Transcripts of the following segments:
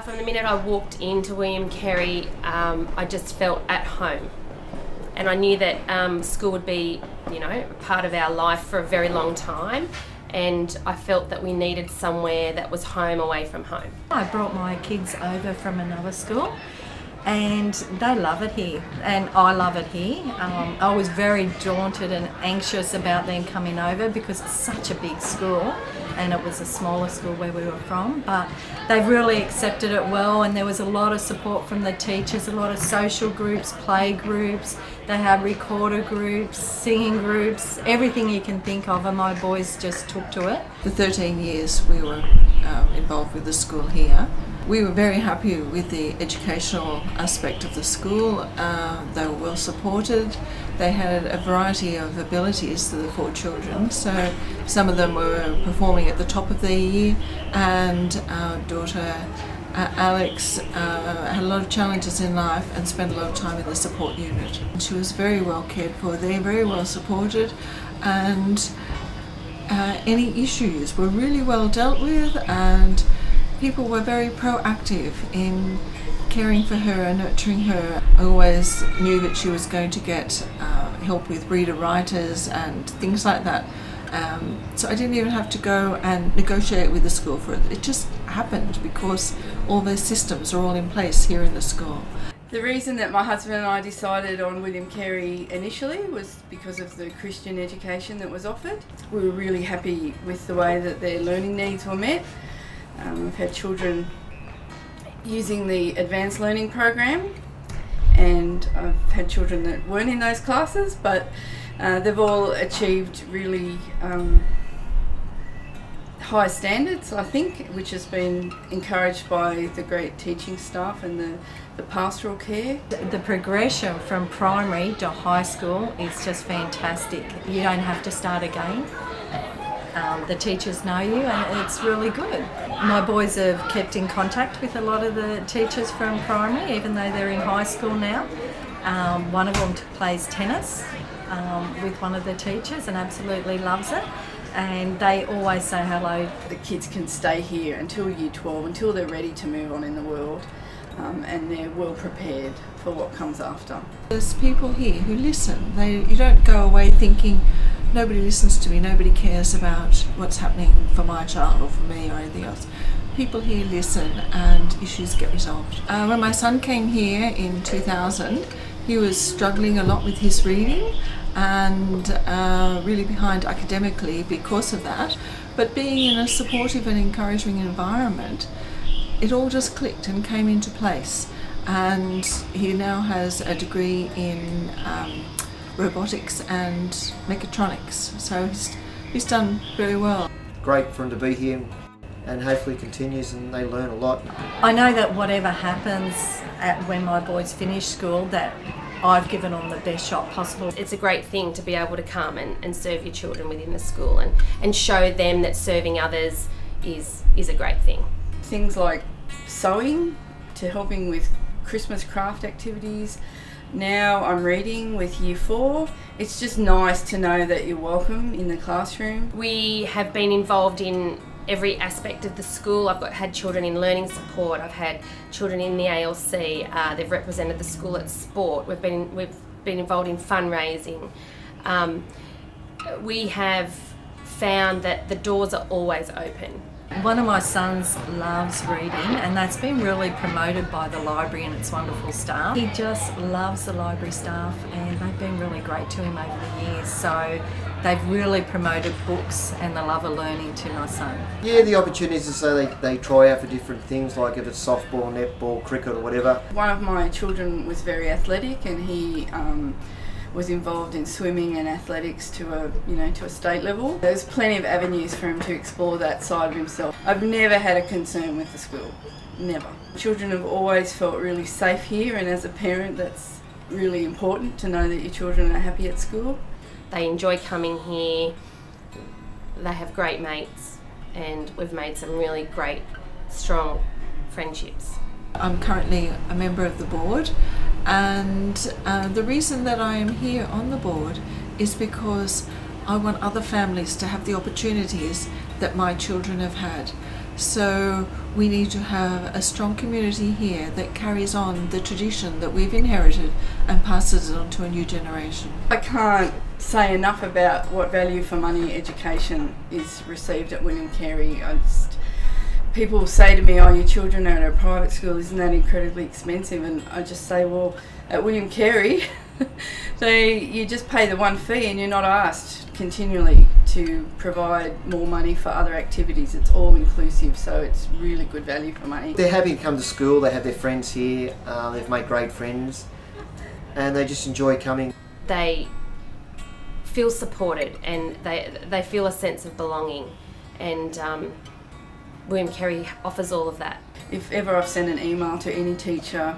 From the minute I walked into William Carey, I just felt at home. And I knew that school would be, part of our life for a very long time. And I felt that we needed somewhere that was home away from home. I brought my kids over from another school and they love it here and I love it here. I was very daunted and anxious about them coming over because it's such a big school and it was a smaller school where we were from, but they've really accepted it well, and there was a lot of support from the teachers, a lot of social groups, play groups, they had recorder groups, singing groups, everything you can think of, and my boys just took to it. The 13 years we were involved with the school here, we were very happy with the educational aspect of the school. They were well supported. They had a variety of abilities to the 4 children, so some of them were performing at the top of their year, and our daughter Alex had a lot of challenges in life and spent a lot of time in the support unit. She was very well cared for. They're very well supported, and any issues were really well dealt with, and people were very proactive in caring for her and nurturing her. I always knew that she was going to get help with reader writers and things like that. So I didn't even have to go and negotiate with the school for it. It just happened because all those systems are all in place here in the school. The reason that my husband and I decided on William Carey initially was because of the Christian education that was offered. We were really happy with the way that their learning needs were met. We've had children using the advanced learning program, and I've had children that weren't in those classes, but they've all achieved really high standards, I think, which has been encouraged by the great teaching staff and the pastoral care. The progression from primary to high school is just fantastic. You don't have to start again. The teachers know you and it's really good. My boys have kept in contact with a lot of the teachers from primary, even though they're in high school now. One of them plays tennis with one of the teachers and absolutely loves it, and they always say hello. The kids can stay here until year 12, until they're ready to move on in the world, and they're well prepared for what comes after. There's people here who listen. You don't go away thinking, nobody listens to me, nobody cares about what's happening for my child or for me or anything else. People here listen and issues get resolved. When my son came here in 2000, he was struggling a lot with his reading and really behind academically because of that. But being in a supportive and encouraging environment, it all just clicked and came into place. And he now has a degree in robotics and mechatronics, so he's done very well. Great for him to be here and hopefully continues, and they learn a lot. I know that whatever happens when my boys finish school, that I've given them the best shot possible. It's a great thing to be able to come and serve your children within the school and show them that serving others is a great thing. Things like sewing to helping with Christmas craft activities. Now I'm reading with year 4. It's just nice to know that you're welcome in the classroom. We have been involved in every aspect of the school. I've had children in learning support, I've had children in the ALC, they've represented the school at sport, we've been involved in fundraising. We have found that the doors are always open. One of my sons loves reading, and that's been really promoted by the library and its wonderful staff. He just loves the library staff and they've been really great to him over the years, so they've really promoted books and the love of learning to my son. Yeah, the opportunities to say they try out for different things, like if it's softball, netball, cricket or whatever. One of my children was very athletic, and he was involved in swimming and athletics to a state level. There's plenty of avenues for him to explore that side of himself. I've never had a concern with the school, never. Children have always felt really safe here, and as a parent that's really important to know that your children are happy at school. They enjoy coming here, they have great mates, and we've made some really great, strong friendships. I'm currently a member of the board, and the reason that I am here on the board is because I want other families to have the opportunities that my children have had. So we need to have a strong community here that carries on the tradition that we've inherited and passes it on to a new generation. I can't say enough about what value for money education is received at William Carey. People say to me, "Oh, your children are at a private school, isn't that incredibly expensive?" And I just say, well, at William Carey, you just pay the one fee and you're not asked continually to provide more money for other activities. It's all inclusive, so it's really good value for money. They're happy to come to school, they have their friends here, they've made great friends, and they just enjoy coming. They feel supported and they feel a sense of belonging, and William Carey offers all of that. If ever I've sent an email to any teacher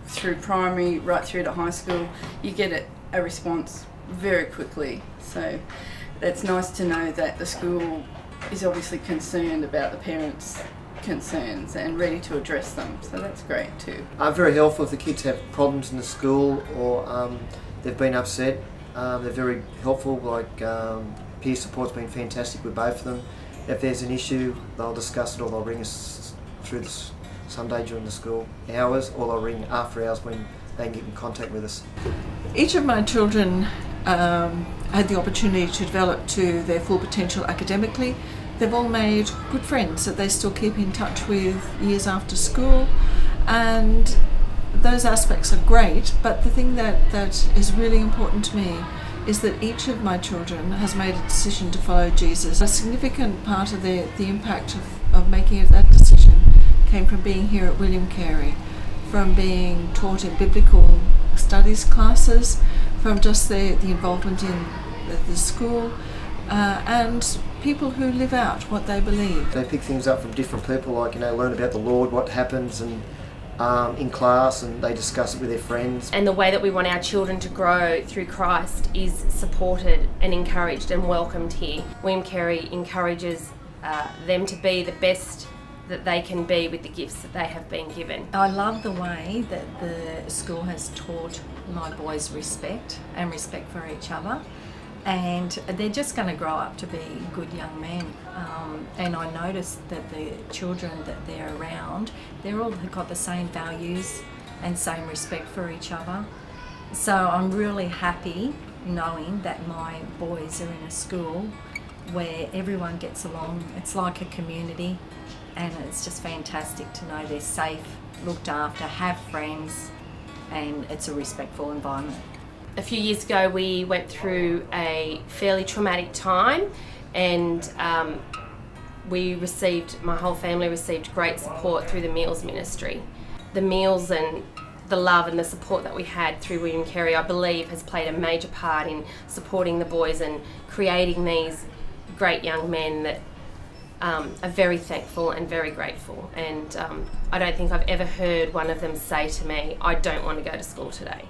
through primary right through to high school, you get a response very quickly. So it's nice to know that the school is obviously concerned about the parents' concerns and ready to address them. So that's great too. Very helpful if the kids have problems in the school or they've been upset. They're very helpful, like peer support's been fantastic with both of them. If there's an issue, they'll discuss it or they'll ring us through this Sunday during the school hours, or they'll ring after hours when they can get in contact with us. Each of my children had the opportunity to develop to their full potential academically. They've all made good friends that they still keep in touch with years after school, and those aspects are great, but the thing that is really important to me is that each of my children has made a decision to follow Jesus. A significant part of the impact of making that decision came from being here at William Carey, from being taught in biblical studies classes, from just the involvement in the school, and people who live out what they believe. They pick things up from different people, like, learn about the Lord, what happens, and in class, and they discuss it with their friends. And the way that we want our children to grow through Christ is supported and encouraged and welcomed here. William Carey encourages them to be the best that they can be with the gifts that they have been given. I love the way that the school has taught my boys respect and respect for each other, and they're just going to grow up to be good young men. And I noticed that the children that they're around, they're all got the same values and same respect for each other. So I'm really happy knowing that my boys are in a school where everyone gets along. It's like a community, and it's just fantastic to know they're safe, looked after, have friends, and it's a respectful environment. A few years ago we went through a fairly traumatic time, and my whole family received great support through the meals ministry. The meals and the love and the support that we had through William Carey, I believe, has played a major part in supporting the boys and creating these great young men that are very thankful and very grateful. And I don't think I've ever heard one of them say to me, "I don't want to go to school today."